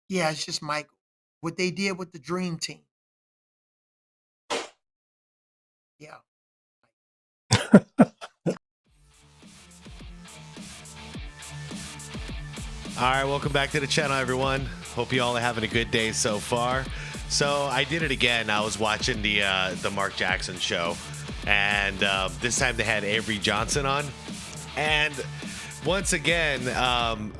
Yeah, it's just Michael. What they did with the Dream Team. Yeah. All right, welcome back to the channel, everyone. Hope you all are having a good day so far. So I did it again. I was watching the Mark Jackson show, and this time they had Avery Johnson on, and once again,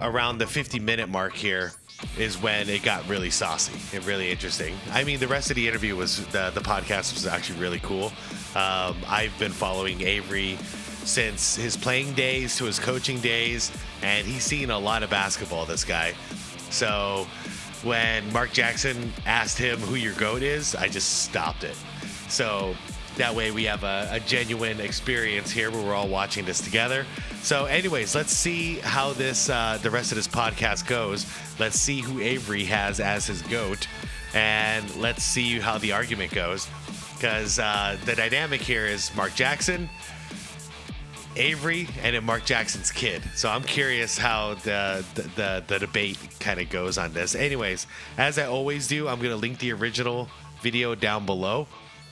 around the 50-minute mark here is when it got really saucy and really interesting. I mean, the rest of the interview was the podcast was actually really cool. I've been following Avery since his playing days to his coaching days, and he's seen a lot of basketball, this guy. So when Mark Jackson asked him who your GOAT is, I just stopped it. So that way we have a genuine experience here where we're all watching this together. So anyways, let's see how this the rest of this podcast goes. Let's see who Avery has as his GOAT, and let's see how the argument goes. Because the dynamic here is Mark Jackson, Avery, and then Mark Jackson's kid. So I'm curious how the debate kind of goes on this. Anyways, as I always do, I'm going to link the original video down below.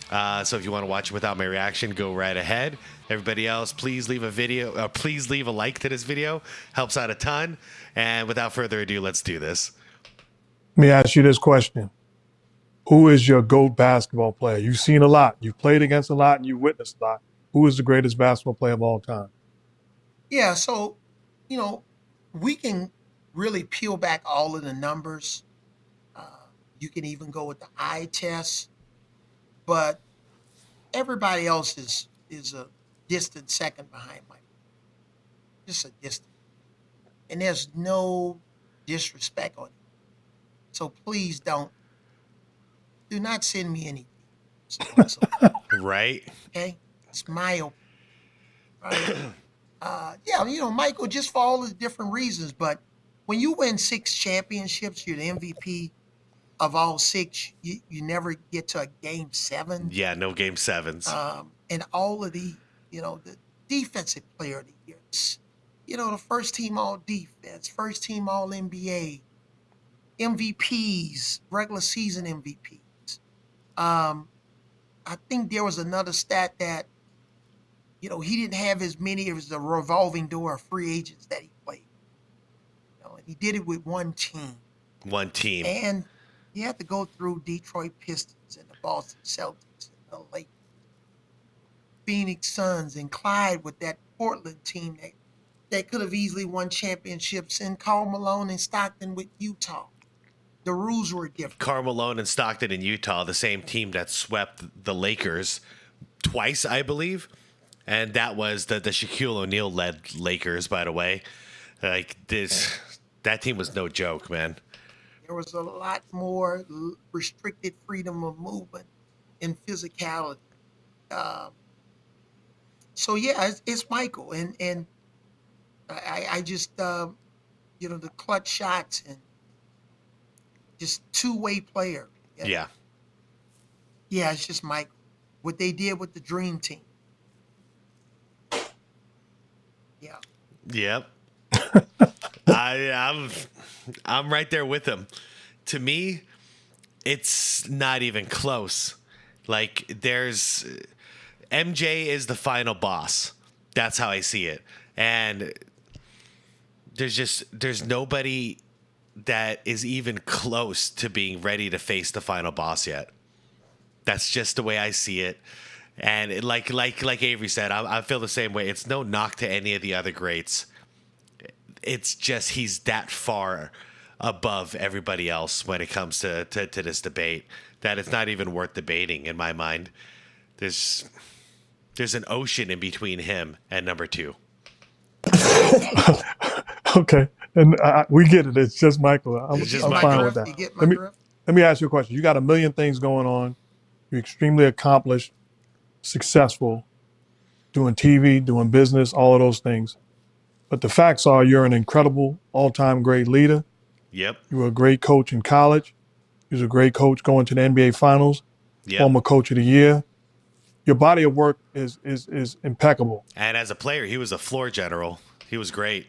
So if you want to watch it without my reaction, go right ahead. Everybody else, please leave a like to this video. Helps out a ton. And without further ado, let's do this. Let me ask you this question. Who is your GOAT basketball player? You've seen a lot. You've played against a lot and you witnessed a lot. Who is the greatest basketball player of all time? Yeah, so, we can really peel back all of the numbers. You can even go with the eye test, but everybody else is a distant second behind Michael. Just a distant. And there's no disrespect on it. So please do not send me anything whatsoever. Right? Okay? It's my opinion. Right? Yeah, Michael, just for all the different reasons, but when you win 6 championships, you're the MVP of all 6. You never get to a game 7. Yeah, no game 7s. And all of the defensive player of the year, the first team all defense, first team all NBA, MVPs, regular season MVPs. I think there was another stat that, he didn't have as many as the revolving door of free agents that he played. And he did it with one team. One team. And he had to go through Detroit Pistons and the Boston Celtics and the Lakers, Phoenix Suns, and Clyde with that Portland team that could have easily won championships, and Karl Malone and Stockton with Utah. The rules were different. Karl Malone and Stockton in Utah, the same team that swept the Lakers twice, I believe. And that was the Shaquille O'Neal led Lakers, by the way. That team was no joke, man. There was a lot more restricted freedom of movement and physicality. So yeah, it's Michael, and I just the clutch shots and just two-way player. Yeah. Yeah, it's just Michael. What they did with the Dream Team. Yeah. Yep. I'm right there with him. To me, it's not even close. Like, MJ is the final boss. That's how I see it. And there's nobody that is even close to being ready to face the final boss yet. That's just the way I see it. And like Avery said, I feel the same way. It's no knock to any of the other greats. It's just he's that far above everybody else when it comes to this debate that it's not even worth debating in my mind. There's an ocean in between him and number 2. Okay, and we get it. It's just Michael. I'm fine with that. Let me ask you a question. You got a million things going on. You're extremely accomplished, successful, doing TV, doing business, all of those things. But the facts are you're an incredible all-time great leader. Yep. You were a great coach in college. You was a great coach going to the NBA Finals. Yep. Former Coach of the Year. Your body of work is impeccable. And as a player, he was a floor general. He was great.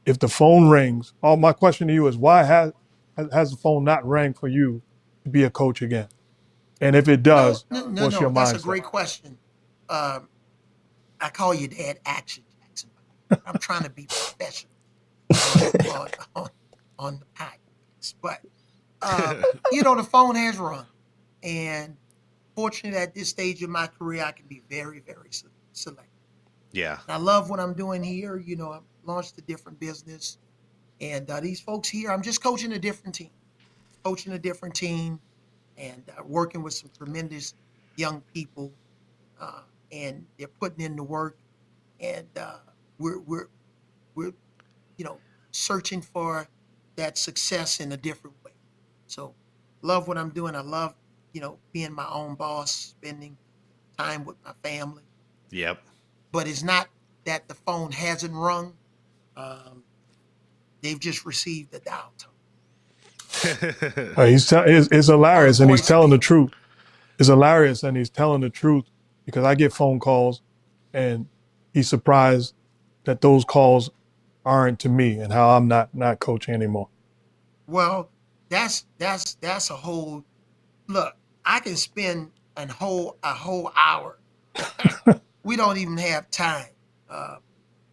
If the phone rings, my question to you is why has the phone not rang for you to be a coach again? And if it No, does, no, no, what's no. your That's a mindset? great question. Um, I call you Dad Action Jackson. I'm trying to be professional on on on on the podcast, but the phone has rung, and fortunately, at this stage of my career, I can be very, very selective. Yeah. And I love what I'm doing here. I've launched a different business, and these folks here, I'm just coaching a different team, and working with some tremendous young people, uh, and they're putting in the work, and we're you know searching for that success in a different way. So, love what I'm doing. I love being my own boss, spending time with my family. Yep. But it's not that the phone hasn't rung. Um, they've just received a dial tone It's or a hilarious, and he's telling the voicemail. truth. It's hilarious, and he's telling the truth because I get phone calls, and he's surprised that those calls aren't to me and how I'm not coaching anymore. Well, that's a whole look. I can spend a whole hour. We don't even have time. Uh,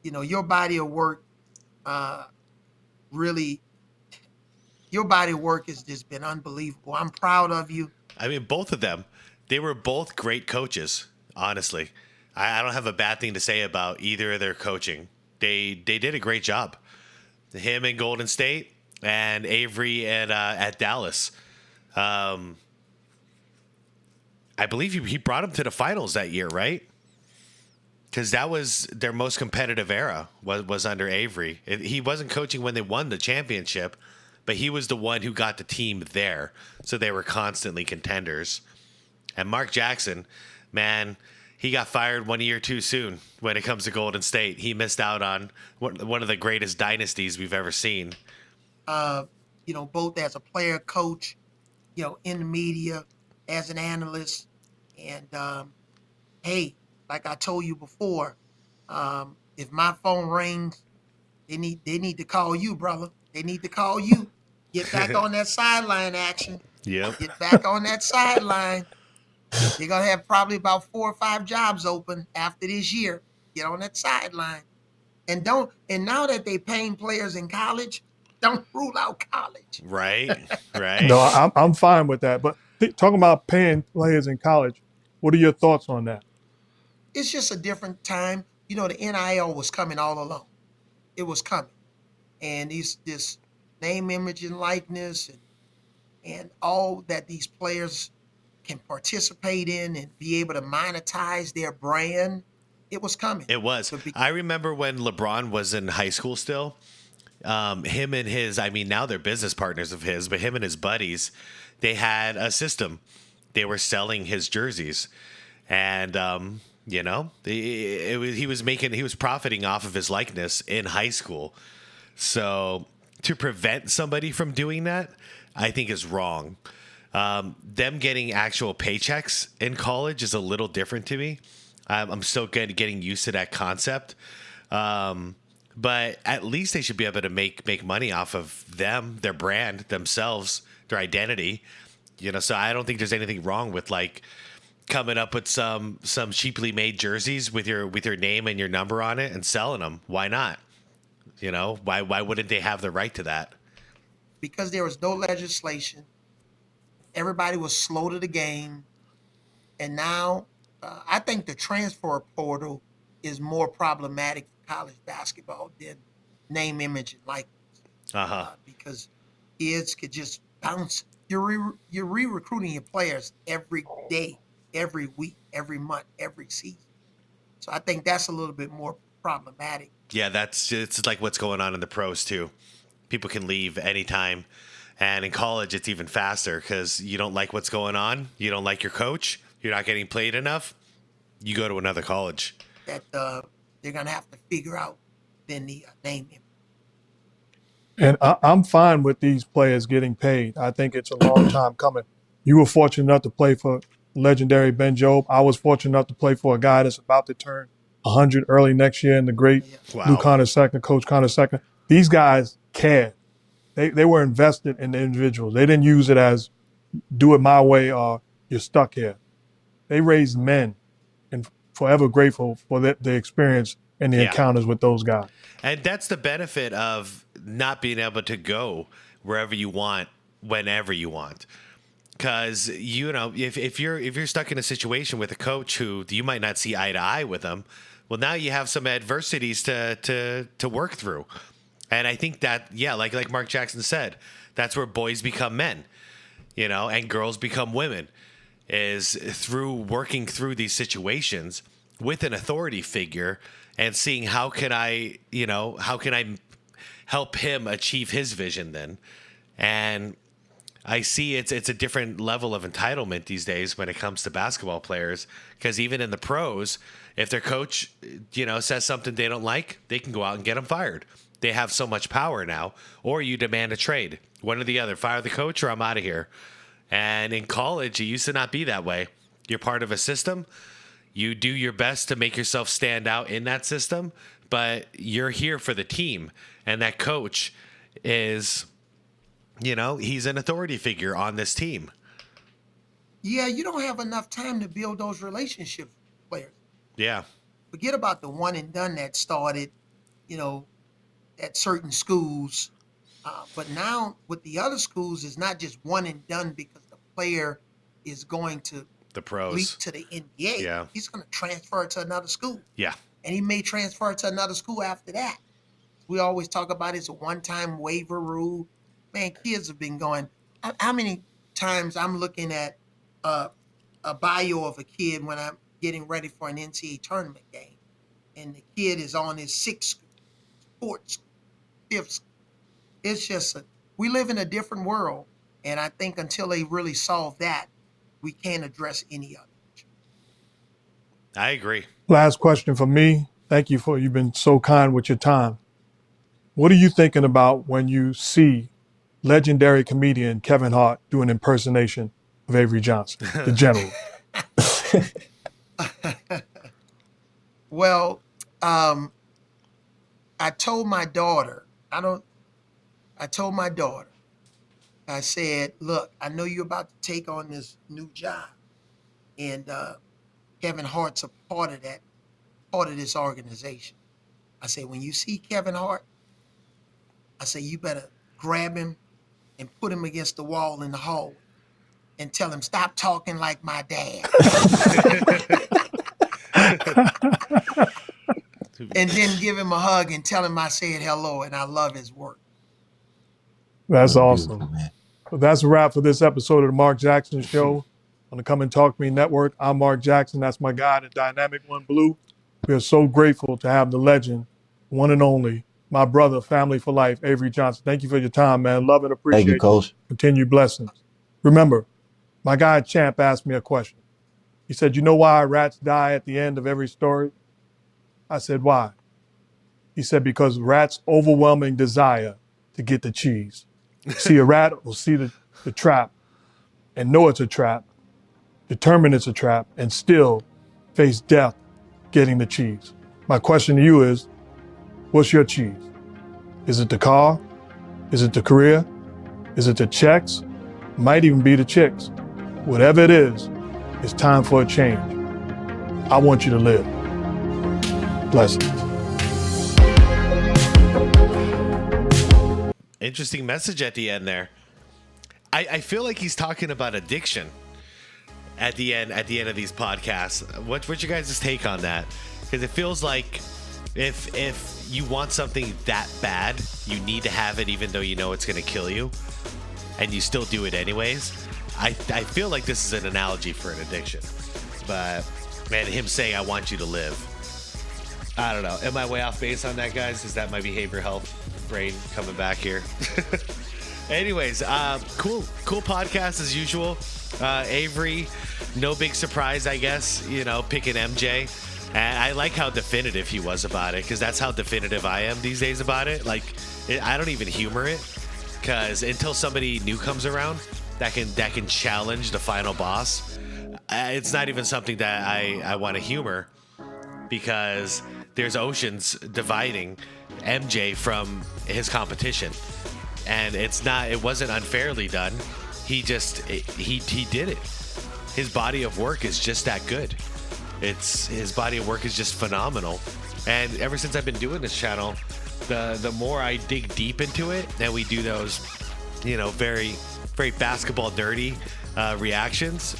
your body of work, uh, really, your body of work has just been unbelievable. I'm proud of you. I mean, both of them, they were both great coaches. Honestly, I don't have a bad thing to say about either of their coaching. They did a great job. Him in Golden State and Avery at Dallas. Um, I believe he brought them to the finals that year, right? Because that was their most competitive era was under Avery. He wasn't coaching when they won the championship, but he was the one who got the team there, so they were constantly contenders. And Mark Jackson, man, he got fired 1 year too soon when it comes to Golden State. He missed out on one of the greatest dynasties we've ever seen. Uh, both as a player, coach, in the media, as an analyst, and hey, like I told you before, if my phone rings, they need to call you, brother. They need to call you. Get back on that sideline action. Yep. Get back on that sideline. You're gonna have probably about 4 or 5 jobs open after this year. Get on that sideline. And don't and now that they paying players in college, don't rule out college. Right. Right. No, I'm fine with that. But talking about paying players in college, what are your thoughts on that? It's just a different time. The NIL was coming all along. It was coming. And this name, image, and likeness and all that these players can participate in and be able to monetize their brand, it was coming. It was. But I remember when LeBron was in high school still. Him and his, I mean, now they're business partners of his, but him and his buddies, they had a system. They were selling his jerseys. And, he was profiting off of his likeness in high school. So to prevent somebody from doing that, I think is wrong. Them getting actual paychecks in college is a little different to me. I'm still getting used to that concept. But at least they should be able to make money off of them, their brand, themselves, their identity. So I don't think there's anything wrong with like coming up with some cheaply made jerseys with your name and your number on it and selling them. Why not? Why wouldn't they have the right to that? because there was no legislation, everybody was slow to the game, and now I think the transfer portal is more problematic for college basketball than name, image, and likeness. Uh-huh. Because kids could just bounce. You're re-recruiting your players every day, every week, every month, every season. So I think that's a little bit more problematic. Yeah, it's like what's going on in the pros too. People can leave anytime. And in college, it's even faster because you don't like what's going on. You don't like your coach. You're not getting played enough. You go to another college. That they're gonna have to figure out than the name. And I'm fine with these players getting paid. I think it's a long time coming. You were fortunate enough to play for legendary Ben Jobe. I was fortunate enough to play for a guy that's about to turn 100 early next year, and the great Lou Wow. Connor II, Coach Connor II. These guys care. They were invested in the individuals. They didn't use it as do it my way or you're stuck here. They raised men, and forever grateful for the experience and the encounters with those guys. And that's the benefit of not being able to go wherever you want, whenever you want. Because if you're stuck in a situation with a coach who you might not see eye to eye with them, well, now you have some adversities to work through. And I think that like Mark Jackson said, that's where boys become men, and girls become women, is through working through these situations with an authority figure and seeing how can I help him achieve his vision then. And I see it's a different level of entitlement these days when it comes to basketball players, because even in the pros, if their coach, says something they don't like, they can go out and get them fired. They have so much power now, or you demand a trade. One or the other, fire the coach or I'm out of here. And in college, it used to not be that way. You're part of a system. You do your best to make yourself stand out in that system, but you're here for the team. And that coach is, he's an authority figure on this team. Yeah, you don't have enough time to build those relationships with players. Yeah. Forget about the one and done that started, at certain schools. But now with the other schools, it's not just one and done because the player is going to the pros leap to the NBA. Yeah. He's going to transfer to another school. Yeah. And he may transfer to another school after that. We always talk about it's a one-time waiver rule. Man, kids have been going. How many times I'm looking at a bio of a kid when I'm getting ready for an NCAA tournament game, and the kid is on his sixth school, fourth school, fifth school. It's just we live in a different world, and I think until they really solve that, we can't address any other issue. I agree. Last question for me. Thank you you've been so kind with your time. What are you thinking about when you see legendary comedian Kevin Hart do an impersonation of Avery Johnson, the general? Well, I told my daughter, I said, look, I know you're about to take on this new job. And Kevin Hart's a part of that, part of this organization. I said, when you see Kevin Hart, I say, you better grab him and put him against the wall in the hallway and tell him, stop talking like my dad. And then give him a hug and tell him I said hello and I love his work. That's awesome. Well, that's a wrap for this episode of the Mark Jackson Show on the Come and Talk to Me Network. I'm Mark Jackson. That's my guy, the Dynamic One Blue. We are so grateful to have the legend, one and only, my brother, family for life, Avery Johnson. Thank you for your time, man. Love and appreciate Thank you, Coach. Continued blessings. Remember, my guy Champ asked me a question. He said, you know why rats die at the end of every story? I said, why? He said, because rats' overwhelming desire to get the cheese. See a rat will see the trap and know it's a trap, determine it's a trap, and still face death getting the cheese. My question to you is, what's your cheese? Is it the car? Is it the career? Is it the checks? Might even be the chicks. Whatever it is, it's time for a change. I want you to live. Blessings. Interesting message at the end there. I feel like he's talking about addiction at the end of these podcasts. What's your guys' take on that? Because it feels like if you want something that bad, you need to have it even though you know it's going to kill you, and you still do it anyways. I feel like this is an analogy for an addiction. But, man, him saying, I want you to live. I don't know. Am I way off base on that, guys? Is that my behavioral health brain coming back here? Anyways, cool podcast as usual. Avery, no big surprise, I guess, picking MJ. And I like how definitive he was about it, because that's how definitive I am these days about it. Like, I don't even humor it, because until somebody new comes around that can challenge the final boss, it's not even something that I want to humor, because there's oceans dividing MJ from his competition. and it wasn't unfairly done. He did it. His body of work is just that good. His body of work is just phenomenal. And ever since I've been doing this channel, the more I dig deep into it, and we do those, very, very basketball nerdy reactions,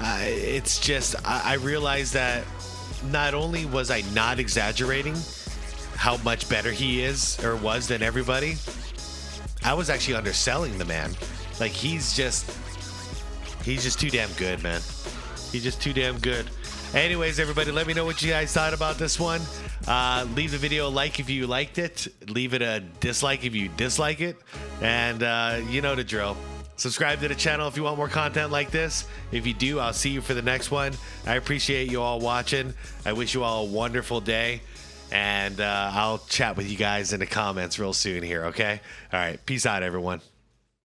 it's just, I realized that not only was I not exaggerating how much better he was than everybody, I was actually underselling the man. Like, he's just too damn good, man. He's just too damn good. Anyways, everybody, let me know what you guys thought about this one. Leave the video a like if you liked it. Leave it a dislike if you dislike it. And you know the drill. Subscribe to the channel if you want more content like this. If you do, I'll see you for the next one. I appreciate you all watching. I wish you all a wonderful day. And I'll chat with you guys in the comments real soon here, okay? All right. Peace out, everyone.